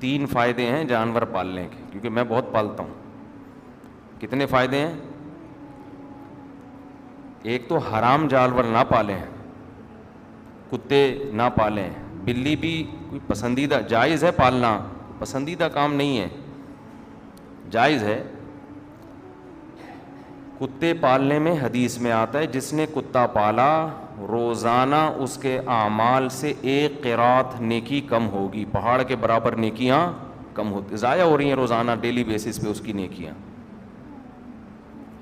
3 فائدے ہیں جانور پالنے کے، کیونکہ میں بہت پالتا ہوں. کتنے فائدے ہیں؟ ایک تو حرام جانور نہ پالیں، کتے نہ پالیں. بلی بھی کوئی پسندیدہ، جائز ہے پالنا، پسندیدہ کام نہیں ہے، جائز ہے. کتے پالنے میں حدیث میں آتا ہے جس نے کتا پالا روزانہ اس کے اعمال سے 1 قرات نیکی کم ہوگی، پہاڑ کے برابر نیکیاں کم ہوتی، ضائع ہو رہی ہیں روزانہ ڈیلی بیسس پہ اس کی نیکیاں.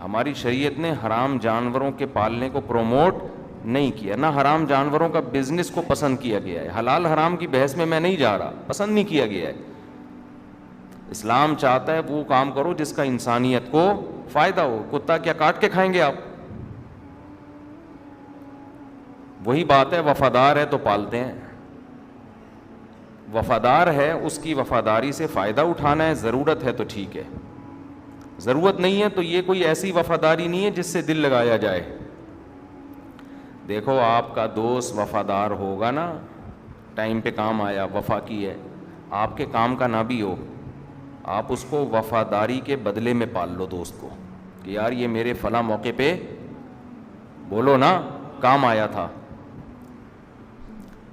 ہماری شریعت نے حرام جانوروں کے پالنے کو پروموٹ نہیں کیا، نہ حرام جانوروں کا بزنس کو پسند کیا گیا ہے. حلال حرام کی بحث میں نہیں جا رہا، پسند نہیں کیا گیا ہے. اسلام چاہتا ہے وہ کام کرو جس کا انسانیت کو فائدہ ہو. کتا کیا کاٹ کے کھائیں گے آپ؟ وہی بات ہے، وفادار ہے تو پالتے ہیں. وفادار ہے، اس کی وفاداری سے فائدہ اٹھانا ہے، ضرورت ہے تو ٹھیک ہے، ضرورت نہیں ہے تو یہ کوئی ایسی وفاداری نہیں ہے جس سے دل لگایا جائے. دیکھو آپ کا دوست وفادار ہوگا نا، ٹائم پہ کام آیا، وفا کی ہے، آپ کے کام کا نہ بھی ہو، آپ اس کو وفاداری کے بدلے میں پال لو دوست کو، کہ یار یہ میرے فلاں موقع پہ بولو نا کام آیا تھا.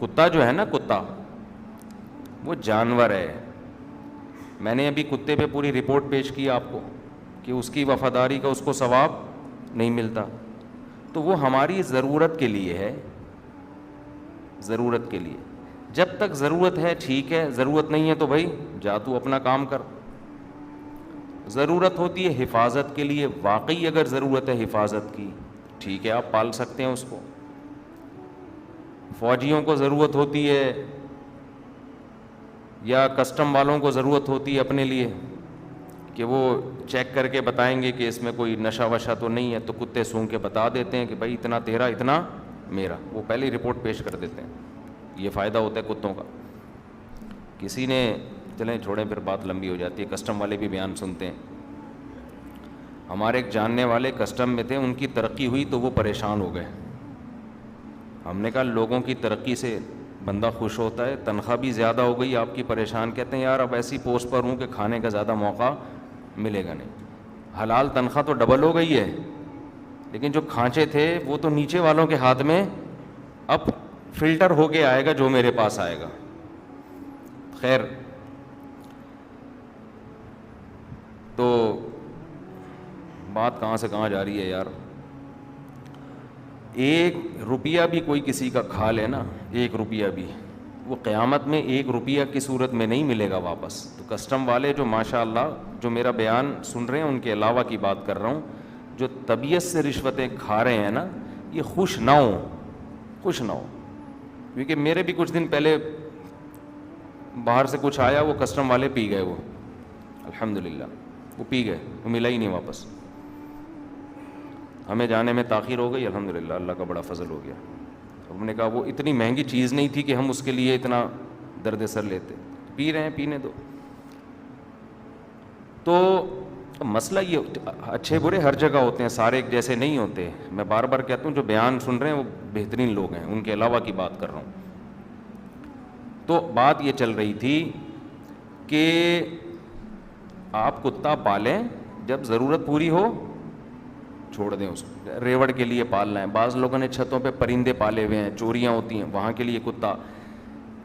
کتا جو ہے نا، کتا وہ جانور ہے. میں نے ابھی کتے پہ پوری رپورٹ پیش کی آپ کو کہ اس کی وفاداری کا اس کو ثواب نہیں ملتا. تو وہ ہماری ضرورت کے لیے ہے، ضرورت کے لیے. جب تک ضرورت ہے ٹھیک ہے، ضرورت نہیں ہے تو بھائی جا تو اپنا کام کر. ضرورت ہوتی ہے حفاظت کے لیے، واقعی اگر ضرورت ہے حفاظت کی ٹھیک ہے آپ پال سکتے ہیں اس کو. فوجیوں کو ضرورت ہوتی ہے یا کسٹم والوں کو ضرورت ہوتی ہے اپنے لیے کہ وہ چیک کر کے بتائیں گے کہ اس میں کوئی نشہ وشہ تو نہیں ہے، تو کتے سونگھ کے بتا دیتے ہیں کہ بھائی اتنا تیرا اتنا میرا، وہ پہلے ہی رپورٹ پیش کر دیتے ہیں. یہ فائدہ ہوتا ہے کتوں کا. کسی نے، چلیں چھوڑیں پھر بات لمبی ہو جاتی ہے، کسٹم والے بھی بیان سنتے ہیں. ہمارے ایک جاننے والے کسٹم میں تھے، ان کی ترقی ہوئی تو وہ پریشان ہو گئے. ہم نے کہا لوگوں کی ترقی سے بندہ خوش ہوتا ہے، تنخواہ بھی زیادہ ہو گئی آپ کی، پریشان. کہتے ہیں یار اب ایسی پوسٹ پر ہوں کہ کھانے کا زیادہ موقع ملے گا نہیں. حلال تنخواہ تو ڈبل ہو گئی ہے، لیکن جو کھانچے تھے وہ تو نیچے والوں کے ہاتھ میں اب فلٹر ہو کے آئے گا جو میرے پاس آئے گا. خیر، تو بات کہاں سے کہاں جا رہی ہے یار. 1 روپیہ بھی کوئی کسی کا کھا لے نا، 1 روپیہ بھی، وہ قیامت میں 1 روپیہ کی صورت میں نہیں ملے گا واپس. تو کسٹم والے جو ماشاء اللہ جو میرا بیان سن رہے ہیں ان کے علاوہ کی بات کر رہا ہوں، جو طبیعت سے رشوتیں کھا رہے ہیں نا، یہ خوش نہ ہوں، خوش نہ ہوں. کیونکہ میرے بھی کچھ دن پہلے باہر سے کچھ آیا، وہ کسٹم والے پی گئے، وہ الحمدللہ وہ پی گئے، وہ ملا ہی نہیں واپس. ہمیں جانے میں تاخیر ہو گئی، الحمدللہ اللہ کا بڑا فضل ہو گیا. ہم نے کہا وہ اتنی مہنگی چیز نہیں تھی کہ ہم اس کے لیے اتنا درد سر لیتے. پی رہے ہیں، پینے دو. تو مسئلہ یہ، اچھے برے ہر جگہ ہوتے ہیں، سارے ایک جیسے نہیں ہوتے. میں بار بار کہتا ہوں جو بیان سن رہے ہیں وہ بہترین لوگ ہیں، ان کے علاوہ کی بات کر رہا ہوں. تو بات یہ چل رہی تھی کہ آپ کتا پالیں، جب ضرورت پوری ہو چھوڑ دیں اس کو. ریوڑ کے لیے پالنا ہے، بعض لوگوں نے چھتوں پہ پرندے پالے ہوئے ہیں، چوریاں ہوتی ہیں وہاں کے لیے کتا.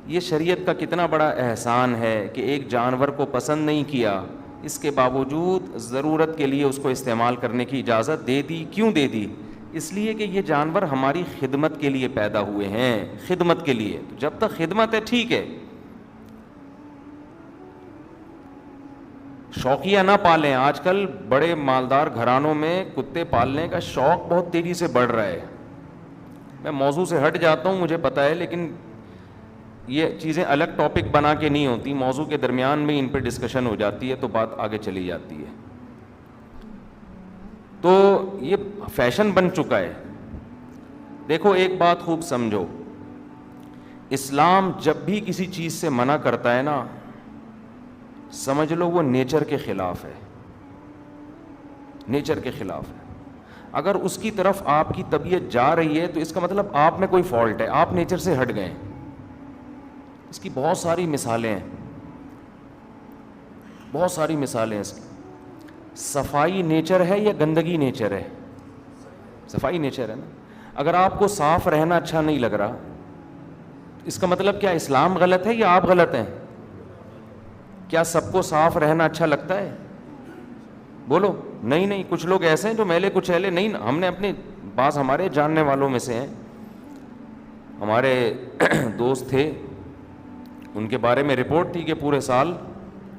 یہ شریعت کا کتنا بڑا احسان ہے کہ ایک جانور کو پسند نہیں کیا، اس کے باوجود ضرورت کے لیے اس کو استعمال کرنے کی اجازت دے دی. کیوں دے دی؟ اس لیے کہ یہ جانور ہماری خدمت کے لیے پیدا ہوئے ہیں، خدمت کے لیے. تو جب تک خدمت ہے ٹھیک ہے. شوقیہ نہ پالیں. آج کل بڑے مالدار گھرانوں میں کتے پالنے کا شوق بہت تیزی سے بڑھ رہا ہے. میں موضوع سے ہٹ جاتا ہوں مجھے پتہ ہے، لیکن یہ چیزیں الگ ٹاپک بنا کے نہیں ہوتی، موضوع کے درمیان میں ان پہ ڈسکشن ہو جاتی ہے تو بات آگے چلی جاتی ہے. تو یہ فیشن بن چکا ہے. دیکھو ایک بات خوب سمجھو، اسلام جب بھی کسی چیز سے منع کرتا ہے نا، سمجھ لو وہ نیچر کے خلاف ہے، نیچر کے خلاف ہے. اگر اس کی طرف آپ کی طبیعت جا رہی ہے تو اس کا مطلب آپ میں کوئی فالٹ ہے، آپ نیچر سے ہٹ گئے. اس کی بہت ساری مثالیں ہیں. بہت ساری مثالیں ہیں اس کی. صفائی نیچر ہے یا گندگی نیچر ہے؟ صفائی نیچر ہے نا. اگر آپ کو صاف رہنا اچھا نہیں لگ رہا، اس کا مطلب کیا اسلام غلط ہے یا آپ غلط ہیں؟ کیا سب کو صاف رہنا اچھا لگتا ہے؟ بولو. نہیں، کچھ لوگ ایسے ہیں جو میلے کچیلے نہیں. ہم نے اپنے بعض ہمارے جاننے والوں میں سے ہیں، ہمارے دوست تھے، ان کے بارے میں رپورٹ تھی کہ پورے سال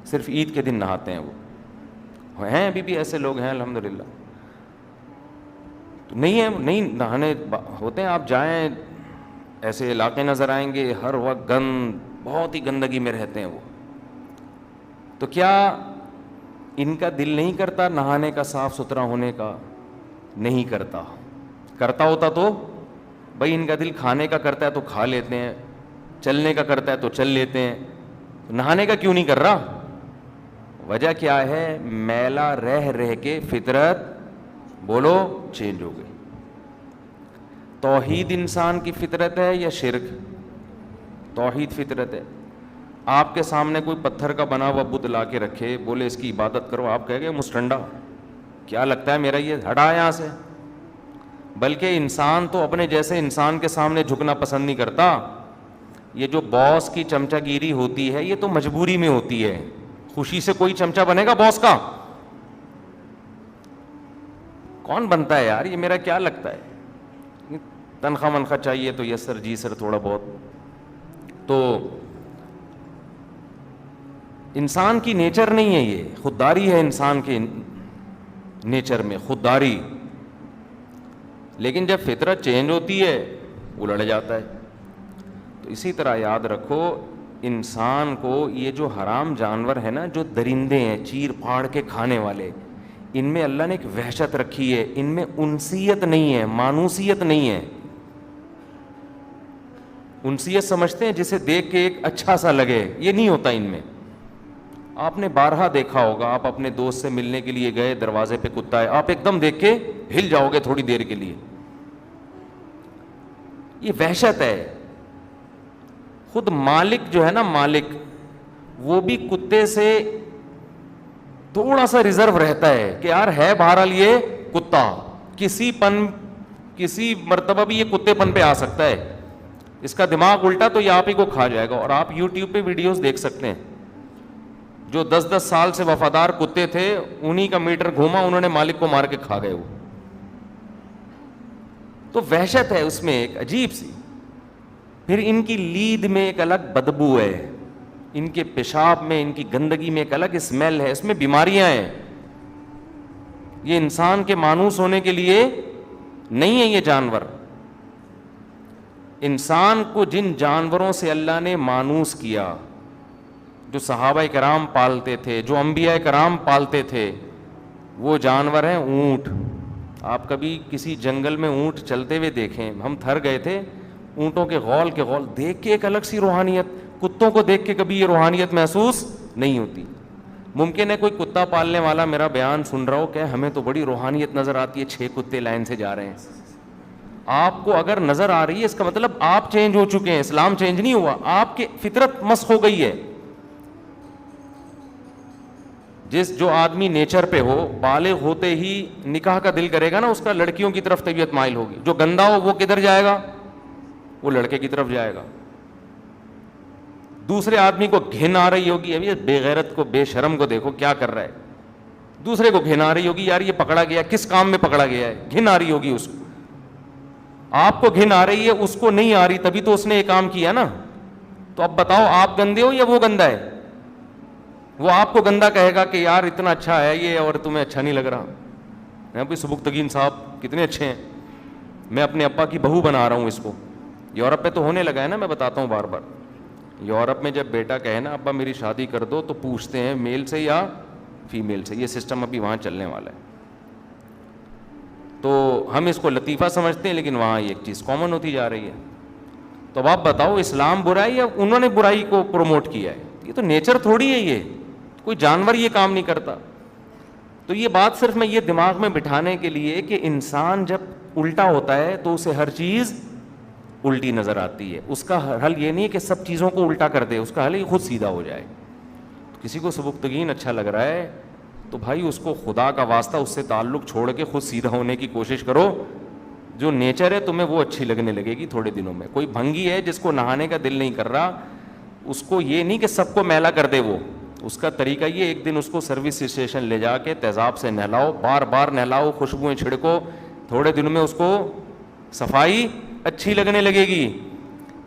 صرف عید کے دن نہاتے ہیں. وہ ہیں ابھی بھی ایسے لوگ ہیں الحمدللہ. تو نہیں نہانے ہوتے ہیں. آپ جائیں ایسے علاقے نظر آئیں گے ہر وقت گند، بہت ہی گندگی میں رہتے ہیں وہ. تو کیا ان کا دل نہیں کرتا نہانے کا، صاف ستھرا ہونے کا؟ نہیں کرتا. کرتا ہوتا تو بھائی ان کا دل کھانے کا کرتا ہے تو کھا لیتے ہیں، چلنے کا کرتا ہے تو چل لیتے ہیں. نہانے کا کیوں نہیں کر رہا؟ وجہ کیا ہے؟ میلا رہ کے فطرت بولو چینج ہو گئی. توحید انسان کی فطرت ہے یا شرک؟ توحید فطرت ہے. آپ کے سامنے کوئی پتھر کا بنا ہوا بت لا کے رکھے، بولے اس کی عبادت کرو، آپ کہہ گئے مسٹنڈا، کیا لگتا ہے میرا یہ ہٹا یہاں سے. بلکہ انسان تو اپنے جیسے انسان کے سامنے جھکنا پسند نہیں کرتا. یہ جو باس کی چمچہ گیری ہوتی ہے یہ تو مجبوری میں ہوتی ہے. خوشی سے کوئی چمچہ بنے گا باس کا؟ کون بنتا ہے یار؟ یہ میرا کیا لگتا ہے، تنخواہ منخواہ چاہیے تو یس سر جی سر تھوڑا بہت. تو انسان کی نیچر نہیں ہے یہ، خودداری ہے انسان کے نیچر میں، خودداری. لیکن جب فطرت چینج ہوتی ہے وہ لڑ جاتا ہے. تو اسی طرح یاد رکھو انسان کو یہ جو حرام جانور ہے نا، جو درندے ہیں چیر پھاڑ کے کھانے والے، ان میں اللہ نے ایک وحشت رکھی ہے. ان میں انسیت نہیں ہے، مانوسیت نہیں ہے. انسیت سمجھتے ہیں جسے دیکھ کے ایک اچھا سا لگے، یہ نہیں ہوتا ان میں. آپ نے بارہا دیکھا ہوگا، آپ اپنے دوست سے ملنے کے لیے گئے، دروازے پہ کتا ہے، آپ ایک دم دیکھ کے ہل جاؤ گے تھوڑی دیر کے لیے. یہ وحشت ہے. خود مالک جو ہے نا، مالک وہ بھی کتے سے تھوڑا سا ریزرو رہتا ہے کہ یار ہے بہرحال یہ کتا، کسی مرتبہ بھی یہ کتے پن پہ آ سکتا ہے. اس کا دماغ الٹا تو یہ آپ ہی کو کھا جائے گا. اور آپ یوٹیوب پہ ویڈیوز دیکھ سکتے ہیں، جو 10 سال سے وفادار کتے تھے انہی کا میٹر گھوما، انہوں نے مالک کو مار کے کھا گئے وہ. تو وحشت ہے اس میں ایک عجیب سی. پھر ان کی لید میں ایک الگ بدبو ہے، ان کے پیشاب میں، ان کی گندگی میں ایک الگ اسمیل ہے، اس میں بیماریاں ہیں. یہ انسان کے مانوس ہونے کے لیے نہیں ہے یہ جانور. انسان کو جن جانوروں سے اللہ نے مانوس کیا، جو صحابہ کرام پالتے تھے، جو انبیاء کرام پالتے تھے، وہ جانور ہیں اونٹ. آپ کبھی کسی جنگل میں اونٹ چلتے ہوئے دیکھیں، ہم تھر گئے تھے اونٹوں کے غول دیکھ کے ایک الگ سی روحانیت. کتوں کو دیکھ کے کبھی یہ روحانیت محسوس نہیں ہوتی. ممکن ہے کوئی کتا پالنے والا میرا بیان سن رہا ہو کہ ہمیں تو بڑی روحانیت نظر آتی ہے، 6 کتے لائن سے جا رہے ہیں. آپ کو اگر نظر آ رہی ہے اس کا مطلب آپ چینج ہو چکے ہیں، اسلام چینج نہیں ہوا، آپ کی فطرت مسخ ہو گئی ہے. جو آدمی نیچر پہ ہو، بالغ ہوتے ہی نکاح کا دل کرے گا نا، اس کا لڑکیوں کی طرف طبیعت مائل ہوگی. جو گندا ہو وہ کدھر جائے گا؟ وہ لڑکے کی طرف جائے گا. دوسرے آدمی کو گھن آ رہی ہوگی، ابھی بے غیرت کو، بے شرم کو دیکھو کیا کر رہا ہے. دوسرے کو گھن آ رہی ہوگی، یار یہ پکڑا گیا، کس کام میں پکڑا گیا ہے، گھن آ رہی ہوگی اس کو. آپ کو گھن آ رہی ہے، اس کو نہیں آ رہی، تبھی تو اس نے یہ کام کیا نا. تو اب بتاؤ آپ گندے ہو یا وہ گندا ہے؟ وہ آپ کو گندا کہے گا کہ یار اتنا اچھا ہے یہ اور تمہیں اچھا نہیں لگ رہا. بھائی سبکتگین صاحب کتنے اچھے ہیں، میں اپنے ابا کی بہو بنا رہا ہوں اس کو. یورپ پہ تو ہونے لگا ہے نا، میں بتاتا ہوں بار بار. یورپ میں جب بیٹا کہے نا ابا میری شادی کر دو، تو پوچھتے ہیں میل سے یا فیمیل سے. یہ سسٹم ابھی وہاں چلنے والا ہے. تو ہم اس کو لطیفہ سمجھتے ہیں، لیکن وہاں ایک چیز کامن ہوتی جا رہی ہے. تو اب آپ بتاؤ اسلام برا ہے یا انہوں نے برائی کو پروموٹ کیا ہے؟ یہ تو نیچر تھوڑی ہے، یہ کوئی جانور یہ کام نہیں کرتا. تو یہ بات صرف میں یہ دماغ میں بٹھانے کے لیے کہ انسان جب الٹا ہوتا ہے تو اسے ہر چیز الٹی نظر آتی ہے. اس کا حل یہ نہیں ہے کہ سب چیزوں کو الٹا کر دے، اس کا حل ہے خود سیدھا ہو جائے. کسی کو سبکتگین اچھا لگ رہا ہے تو بھائی اس کو خدا کا واسطہ اس سے تعلق چھوڑ کے خود سیدھا ہونے کی کوشش کرو. جو نیچر ہے تمہیں وہ اچھی لگنے لگے گی تھوڑے دنوں میں. کوئی بھنگی ہے جس کو نہانے کا دل نہیں کر رہا, اس کو یہ نہیں کہ سب کو میلا کر دے, وہ اس کا طریقہ یہ ایک دن اس کو سروس اسٹیشن لے جا کے تیزاب سے نہلاؤ, بار بار نہلاؤ, خوشبوئیں چھڑکو, تھوڑے دن میں اس کو صفائی اچھی لگنے لگے گی.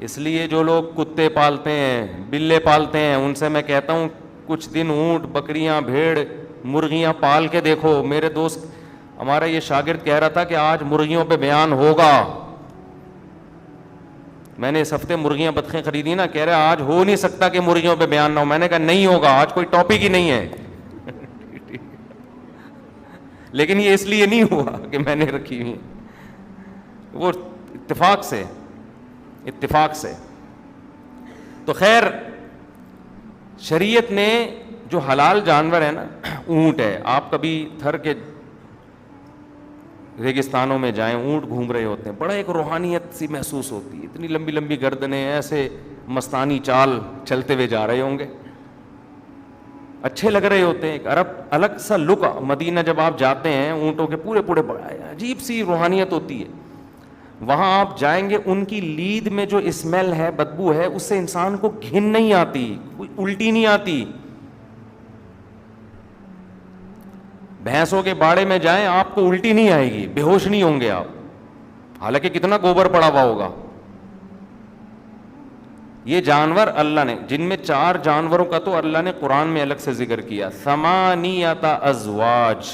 اس لیے جو لوگ کتے پالتے ہیں, بلے پالتے ہیں, ان سے میں کہتا ہوں کچھ دن اونٹ, بکریاں, بھیڑ, مرغیاں پال کے دیکھو. میرے دوست ہمارا یہ شاگرد کہہ رہا تھا کہ آج مرغیوں پہ بیان ہوگا. میں نے اس ہفتے مرغیاں بطخیں خریدی نا, کہہ رہے آج ہو نہیں سکتا کہ مرغیوں پہ بیان نہ ہو. میں نے کہا نہیں ہوگا, آج کوئی ٹاپک ہی نہیں ہے. لیکن یہ اس لیے نہیں ہوا کہ میں نے رکھی ہوئی, وہ اتفاق سے. تو خیر شریعت نے جو حلال جانور ہے نا, اونٹ ہے, آپ کبھی تھر کے ریگستانوں میں جائیں, اونٹ گھوم رہے ہوتے ہیں, بڑا ایک روحانیت سی محسوس ہوتی ہے. اتنی لمبی لمبی گردنیں, ایسے مستانی چال چلتے ہوئے جا رہے ہوں گے, اچھے لگ رہے ہوتے ہیں. ایک الگ سا لک, مدینہ جب آپ جاتے ہیں اونٹوں کے پورے عجیب سی روحانیت ہوتی ہے. وہاں آپ جائیں گے, ان کی لید میں جو اسمیل ہے, بدبو ہے, اس سے انسان کو گھن نہیں آتی, کوئی الٹی نہیں آتی. بھینسوں کے باڑے میں جائیں, آپ کو الٹی نہیں آئے گی, بے ہوش نہیں ہوں گے آپ, حالانکہ کتنا گوبر پڑا ہوا ہوگا. یہ جانور اللہ نے, جن میں 4 جانوروں کا تو اللہ نے قرآن میں الگ سے ذکر کیا, 8 ازواج,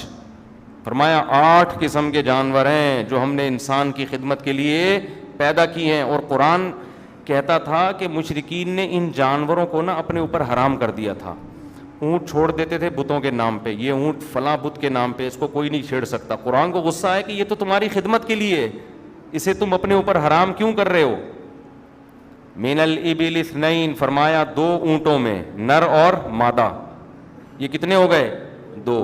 فرمایا 8 قسم کے جانور ہیں جو ہم نے انسان کی خدمت کے لیے پیدا کی ہیں. اور قرآن کہتا تھا کہ مشرکین نے ان جانوروں کو نا اپنے اوپر حرام کر دیا تھا. اونٹ چھوڑ دیتے تھے بتوں کے نام پہ, یہ اونٹ فلاں بت کے نام پہ, اس کو کوئی نہیں چھیڑ سکتا. قرآن کو غصہ ہے کہ یہ تو تمہاری خدمت کے لیے, اسے تم اپنے اوپر حرام کیوں کر رہے ہو. من الابل 2, فرمایا 2 اونٹوں میں, نر اور مادہ, یہ کتنے ہو گئے 2.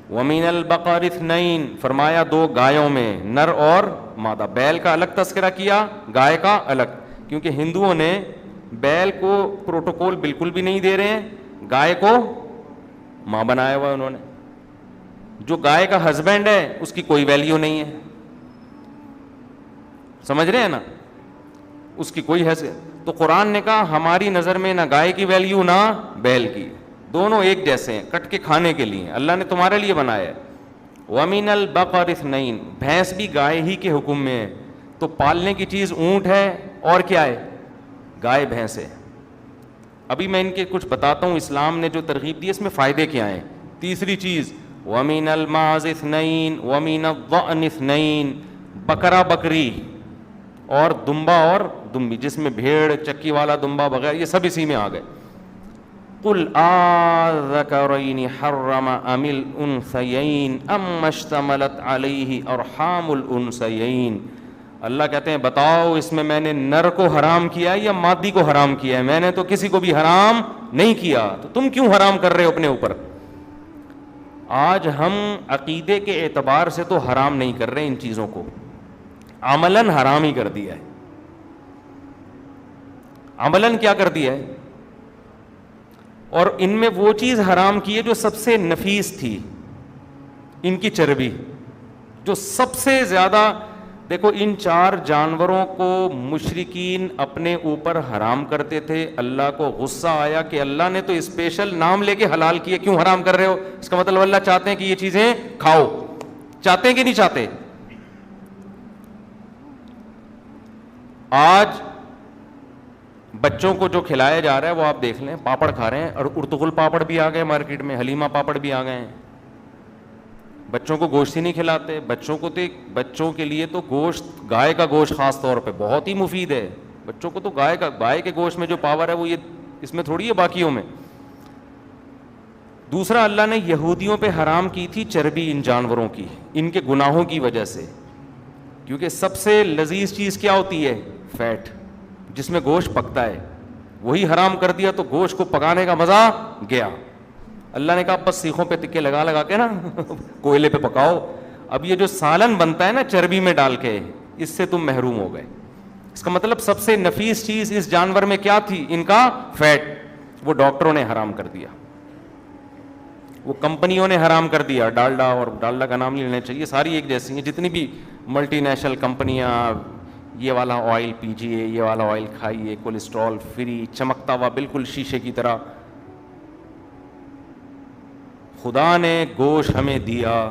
ومن البقر 2, فرمایا 2 گایوں میں, نر اور مادہ. بیل کا الگ تذکرہ کیا, گائے کا الگ, کیونکہ ہندوؤں نے بیل کو پروٹوکول بالکل بھی نہیں دے رہے ہیں, گائے کو ماں بنایا ہوا انہوں نے. جو گائے کا ہسبینڈ ہے اس کی کوئی ویلیو نہیں ہے, سمجھ رہے ہیں نا, اس کی کوئی حیثیت. تو قرآن نے کہا ہماری نظر میں نہ گائے کی ویلیو نہ بیل کی, دونوں ایک جیسے ہیں, کٹ کے کھانے کے لیے اللہ نے تمہارے لیے بنایا ہے. وَمِنَ الْبَقَرِ 2, بھینس بھی گائے ہی کے حکم میں ہے. تو پالنے کی چیز اونٹ ہے, اور کیا ہے, گائے بھینس ہے. ابھی میں ان کے کچھ بتاتا ہوں, اسلام نے جو ترغیب دی اس میں فائدے کیا ہیں. تیسری چیز وَمِنَ الْمَعْزِ 2, وَمِنَ الضَّأْنِ 2, بکرا بکری اور دمبا اور دمبی, جس میں بھیڑ, چکی والا دمبا وغیرہ یہ سب اسی میں آ گئے. قُلْ آذَكَرَيْنِ حَرَّمَ أَمِ الْأُنْثَيَيْنِ أَمَّا اشْتَمَلَتْ عَلَيْهِ أَرْحَامُ الْأُنْثَيَيْنِ. اللہ کہتے ہیں بتاؤ اس میں میں نے نر کو حرام کیا ہے یا مادی کو حرام کیا ہے. میں نے تو کسی کو بھی حرام نہیں کیا, تو تم کیوں حرام کر رہے ہو اپنے اوپر. آج ہم عقیدے کے اعتبار سے تو حرام نہیں کر رہے ان چیزوں کو, عملاً حرام ہی کر دیا ہے. عملاً کیا کر دیا ہے, اور ان میں وہ چیز حرام کی ہے جو سب سے نفیس تھی, ان کی چربی جو سب سے زیادہ. دیکھو ان 4 جانوروں کو مشرکین اپنے اوپر حرام کرتے تھے, اللہ کو غصہ آیا کہ اللہ نے تو اسپیشل نام لے کے حلال کیے, کیوں حرام کر رہے ہو. اس کا مطلب اللہ چاہتے ہیں کہ یہ چیزیں کھاؤ, چاہتے ہیں کہ نہیں چاہتے. آج بچوں کو جو کھلایا جا رہا ہے وہ آپ دیکھ لیں, پاپڑ کھا رہے ہیں, اور ارتغل پاپڑ بھی آ گئے مارکیٹ میں, حلیمہ پاپڑ بھی آ گئے ہیں. بچوں کو گوشت ہی نہیں کھلاتے. بچوں کے لیے تو گوشت, گائے کا گوشت خاص طور پہ بہت ہی مفید ہے. بچوں کو تو گائے کے گوشت میں جو پاور ہے وہ یہ اس میں تھوڑی ہے باقیوں میں. دوسرا, اللہ نے یہودیوں پہ حرام کی تھی چربی ان جانوروں کی, ان کے گناہوں کی وجہ سے, کیونکہ سب سے لذیذ چیز کیا ہوتی ہے, فیٹ, جس میں گوشت پکتا ہے. وہی حرام کر دیا تو گوشت کو پکانے کا مزہ گیا. اللہ نے کہا بس سیخوں پہ تکے لگا لگا کے نا کوئلے پہ پکاؤ. اب یہ جو سالن بنتا ہے نا چربی میں ڈال کے, اس سے تم محروم ہو گئے. اس کا مطلب سب سے نفیس چیز اس جانور میں کیا تھی, ان کا فیٹ. وہ ڈاکٹروں نے حرام کر دیا, وہ کمپنیوں نے حرام کر دیا. ڈالڈا, اور ڈالڈا کا نام نہیں لینا چاہیے, ساری ایک جیسی ہیں, جتنی بھی ملٹی نیشنل کمپنیاں, یہ والا آئل پیجیے, یہ والا آئل کھائیے, کولیسٹرول فری, چمکتا ہوا بالکل شیشے کی طرح. خدا نے گوشت ہمیں دیا,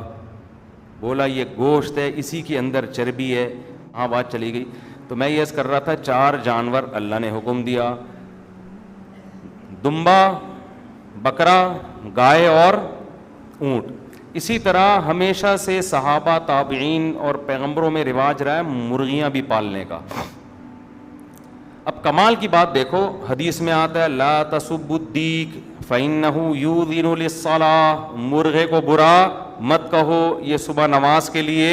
بولا یہ گوشت ہے, اسی کے اندر چربی ہے. ہاں بات چلی گئی. تو میں یہ کر رہا تھا, 4 جانور اللہ نے حکم دیا, دمبا, بکرا, گائے اور اونٹ. اسی طرح ہمیشہ سے صحابہ, تابعین اور پیغمبروں میں رواج رہا ہے مرغیاں بھی پالنے کا. اب کمال کی بات دیکھو, حدیث میں آتا ہے لا تسبوا الدیک فإنہ یؤذن للصلاۃ, مرغے کو برا مت کہو, یہ صبح نماز کے لیے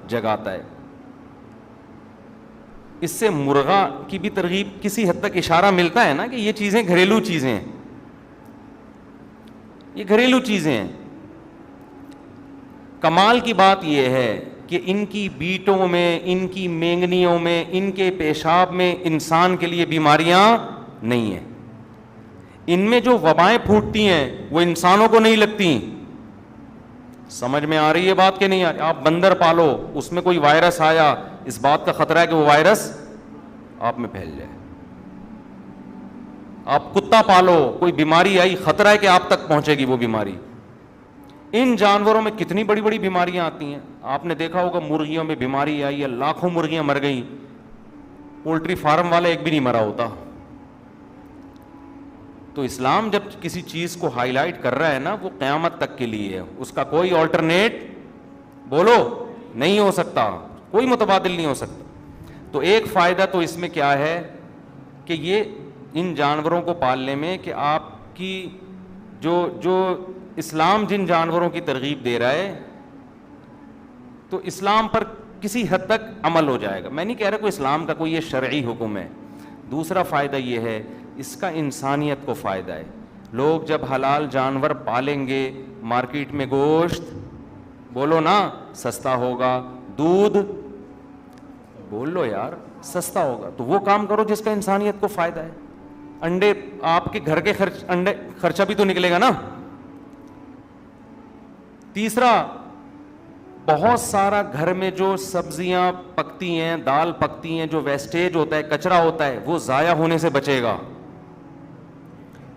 جگاتا ہے. اس سے مرغا کی بھی ترغیب کسی حد تک اشارہ ملتا ہے نا کہ یہ چیزیں گھریلو چیزیں ہیں, یہ گھریلو چیزیں ہیں. کمال کی بات یہ ہے کہ ان کی بیٹوں میں, ان کی مینگنیوں میں, ان کے پیشاب میں انسان کے لیے بیماریاں نہیں ہیں. ان میں جو وبائیں پھوٹتی ہیں وہ انسانوں کو نہیں لگتی. سمجھ میں آ رہی ہے بات کہ نہیں آ رہی؟ آپ بندر پالو, اس میں کوئی وائرس آیا, اس بات کا خطرہ ہے کہ وہ وائرس آپ میں پھیل جائے. آپ کتا پالو, کوئی بیماری آئی, خطرہ ہے کہ آپ تک پہنچے گی وہ بیماری. ان جانوروں میں کتنی بڑی بڑی بیماریاں آتی ہیں. آپ نے دیکھا ہوگا مرغیوں میں بیماری آئی ہے, لاکھوں مرغیاں مر گئیں, پولٹری فارم والا ایک بھی نہیں مرا ہوتا. تو اسلام جب کسی چیز کو ہائی لائٹ کر رہا ہے نا, وہ قیامت تک کے لیے ہے, اس کا کوئی آلٹرنیٹ بولو نہیں ہو سکتا, کوئی متبادل نہیں ہو سکتا. تو ایک فائدہ تو اس میں کیا ہے کہ یہ ان جانوروں کو پالنے میں کہ آپ کی جو اسلام جن جانوروں کی ترغیب دے رہا ہے تو اسلام پر کسی حد تک عمل ہو جائے گا. میں نہیں کہہ رہا کوئی اسلام کا کوئی یہ شرعی حکم ہے. دوسرا فائدہ یہ ہے, اس کا انسانیت کو فائدہ ہے. لوگ جب حلال جانور پالیں گے, مارکیٹ میں گوشت بولو نا سستا ہوگا, دودھ بول لو یار سستا ہوگا, تو وہ کام کرو جس کا انسانیت کو فائدہ ہے. انڈے, آپ کے گھر کے انڈے خرچہ بھی تو نکلے گا نا. تیسرا, بہت سارا گھر میں جو سبزیاں پکتی ہیں, دال پکتی ہیں, جو ویسٹیج ہوتا ہے, کچرا ہوتا ہے, وہ ضائع ہونے سے بچے گا.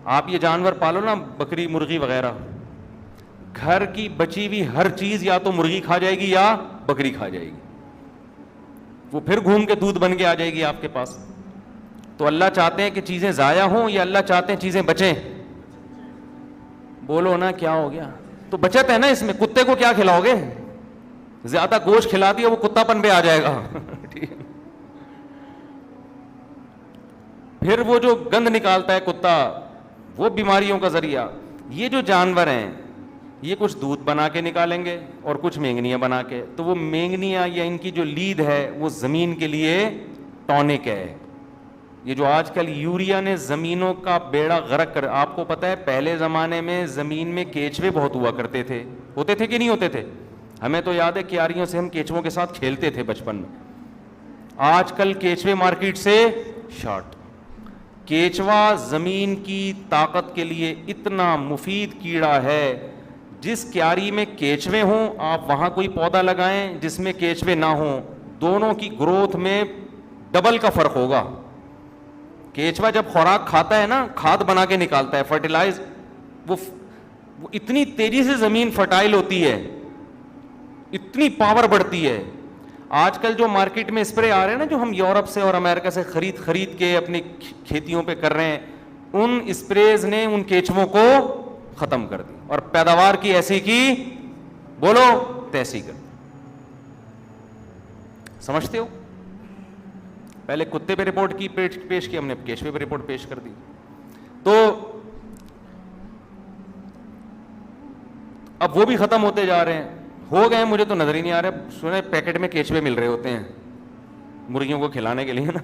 آپ یہ جانور پالو نا, بکری, مرغی وغیرہ, گھر کی بچی ہوئی ہر چیز یا تو مرغی کھا جائے گی یا بکری کھا جائے گی, وہ پھر گھوم کے دودھ بن کے آ جائے گی آپ کے پاس. تو اللہ چاہتے ہیں کہ چیزیں ضائع ہوں یا اللہ چاہتے ہیں چیزیں بچیں؟ بولو نا کیا ہو گیا؟ تو بچت ہے نا اس میں. کتے کو کیا کھلاؤ گے؟ زیادہ گوشت کھلا دیا وہ کتا پن پہ آ جائے گا. پھر وہ جو گند نکالتا ہے کتا, وہ بیماریوں کا ذریعہ. یہ جو جانور ہیں یہ کچھ دودھ بنا کے نکالیں گے اور کچھ مینگنیاں بنا کے, تو وہ مینگنیاں یا ان کی جو لید ہے وہ زمین کے لیے ٹونک ہے. یہ جو آج کل یوریا نے زمینوں کا بیڑا غرق کر, آپ کو پتہ ہے پہلے زمانے میں زمین میں کیچوے بہت ہوا کرتے تھے, ہوتے تھے کہ نہیں ہوتے تھے؟ ہمیں تو یاد ہے کیاریوں سے ہم کیچووں کے ساتھ کھیلتے تھے بچپن میں. آج کل کیچوے مارکیٹ سے شارٹ. کیچوا زمین کی طاقت کے لیے اتنا مفید کیڑا ہے, جس کیاری میں کیچوے ہوں آپ وہاں کوئی پودا لگائیں, جس میں کیچوے نہ ہوں, دونوں کی گروتھ میں ڈبل کا فرق ہوگا. کیچوا جب خوراک کھاتا ہے نا, کھاد بنا کے نکالتا ہے, فرٹیلائز, وہ اتنی تیزی سے زمین فرٹائل ہوتی ہے, اتنی پاور بڑھتی ہے. آج کل جو مارکیٹ میں اسپرے آ رہے ہیں نا, جو ہم یورپ سے اور امریکہ سے خرید کے اپنی کھیتیوں پہ کر رہے ہیں, ان اسپریز نے ان کیچووں کو ختم کر دی اور پیداوار کی ایسی کی بولو تیسی کر. سمجھتے ہو؟ پہلے کتے پہ رپورٹ کی پیش کی ہم نے, کیچوے پہ رپورٹ پیش کر دی. تو اب وہ بھی ختم ہوتے جا رہے ہیں, ہو گئے, مجھے تو نظر ہی نہیں آ رہا. سنے پیکٹ میں کیچوے مل رہے ہوتے ہیں مرغیوں کو کھلانے کے لیے نا,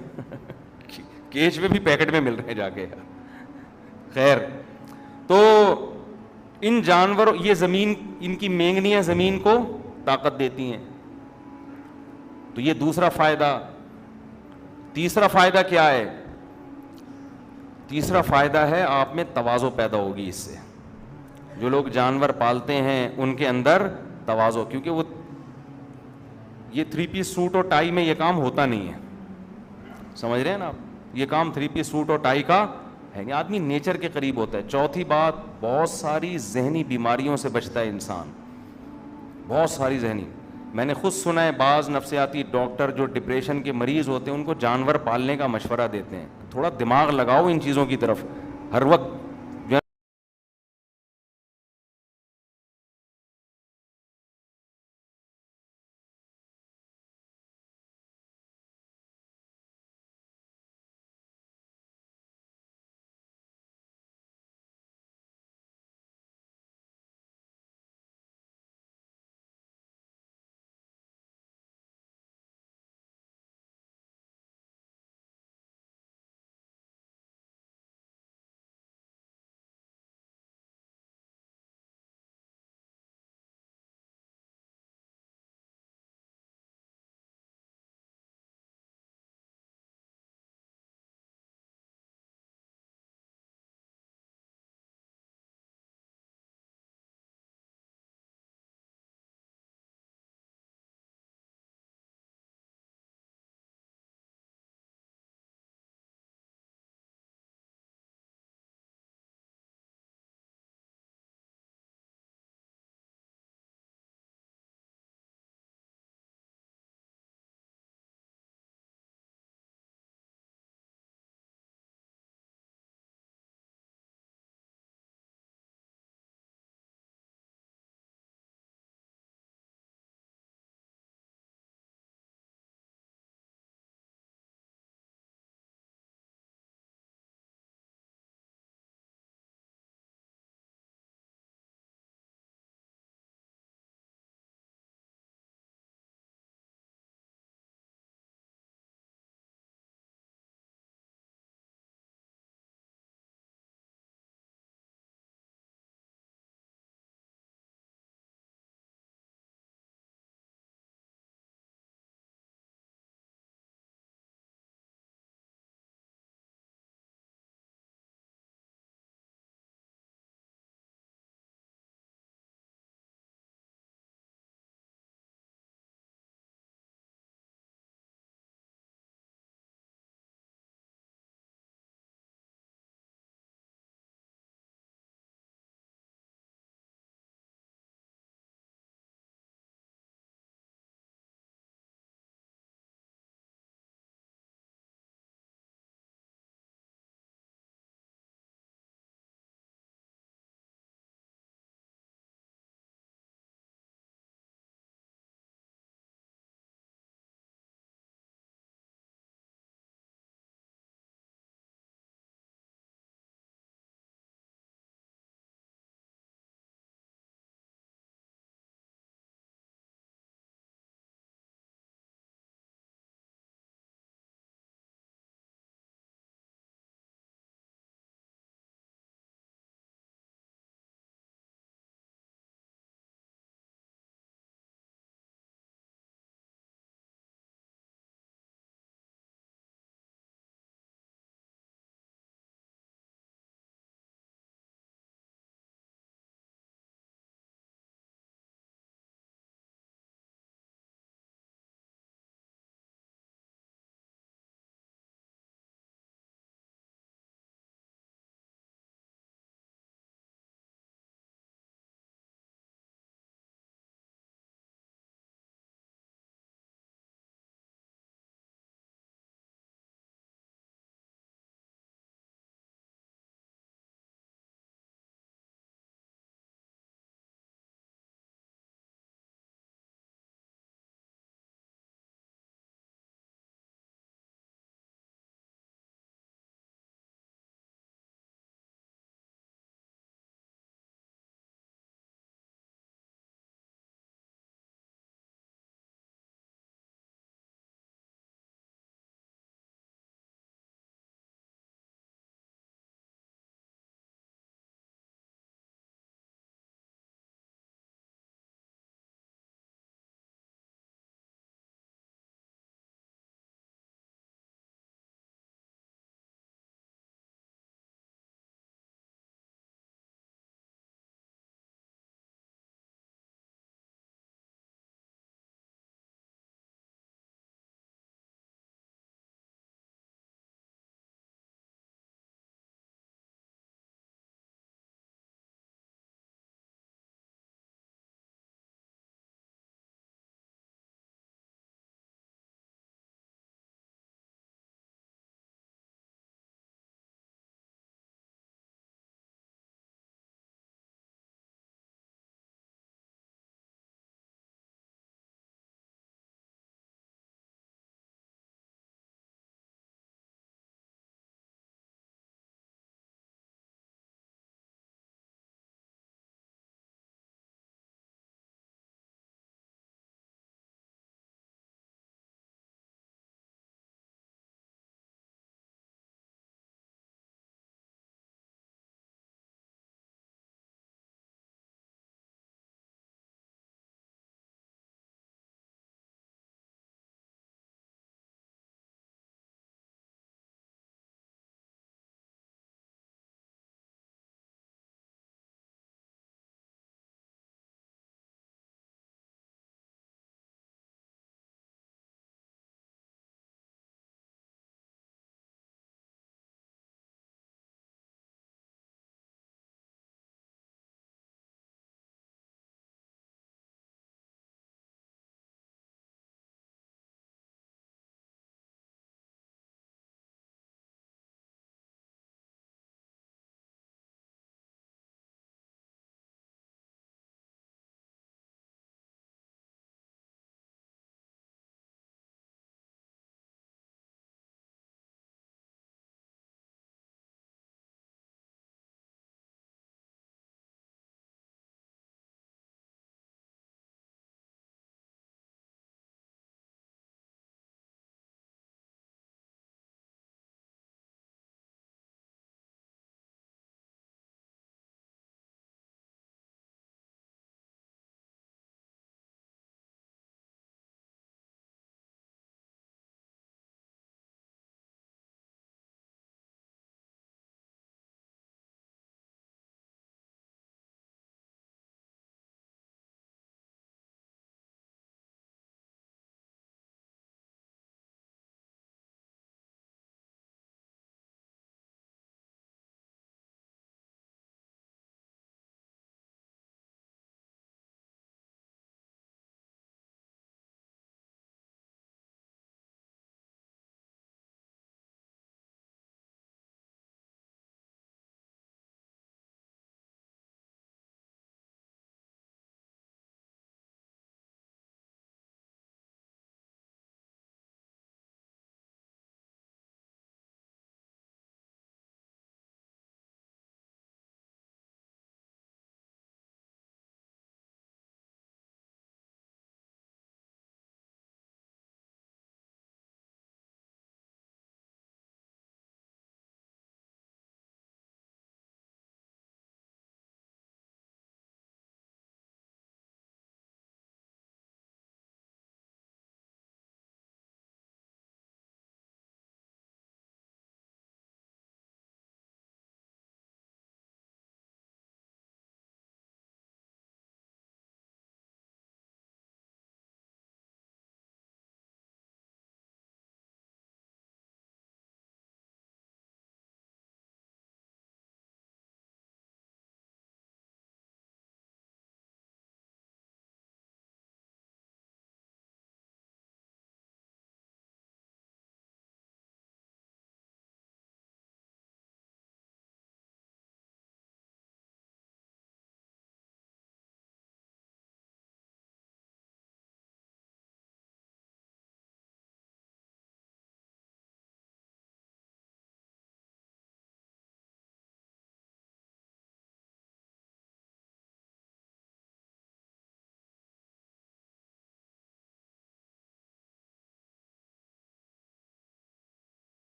کیچوے بھی پیکٹ میں مل رہے ہیں جا کے. خیر, تو ان جانوروں, یہ زمین, ان کی مینگنیاں زمین کو طاقت دیتی ہیں. تو یہ دوسرا فائدہ. تیسرا فائدہ کیا ہے تیسرا فائدہ ہے آپ میں تواضع پیدا ہوگی اس سے. جو لوگ جانور پالتے ہیں ان کے اندر تواضع, کیونکہ وہ یہ 3 پیس سوٹ اور ٹائی میں یہ کام ہوتا نہیں ہے, سمجھ رہے ہیں نا آپ, یہ کام 3 پیس سوٹ اور ٹائی کا ہے نہیں, آدمی نیچر کے قریب ہوتا ہے. چوتھی بات, بہت ساری ذہنی بیماریوں سے بچتا ہے انسان, بہت ساری ذہنی. میں نے خود سنا ہے بعض نفسیاتی ڈاکٹر جو ڈپریشن کے مریض ہوتے ہیں ان کو جانور پالنے کا مشورہ دیتے ہیں. تھوڑا دماغ لگاؤ ان چیزوں کی طرف, ہر وقت